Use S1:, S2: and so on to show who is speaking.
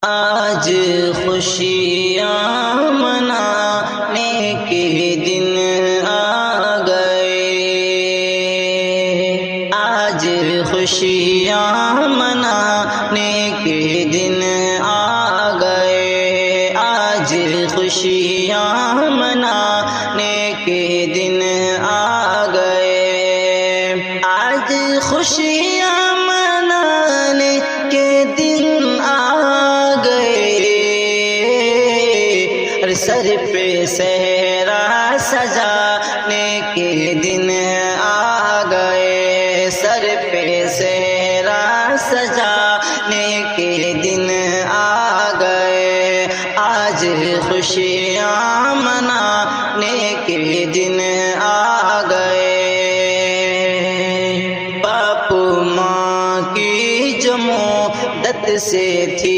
S1: آج خوشیاں منانے کے دن آ گئے، آج خوشیاں منانے کے دن آ گئے، آج خوشیاں منانے کے دن آ گئے، آج خوشیاں منانے کے دن آ گئے، سر پہ صحرا سجانے کے دن آ گئے، سر پہ صحرا سجانے کے دن آ گئے، آج خوشیاں منانے کے دن آ گئے۔ باپ ماں کی جو مدت سے تھی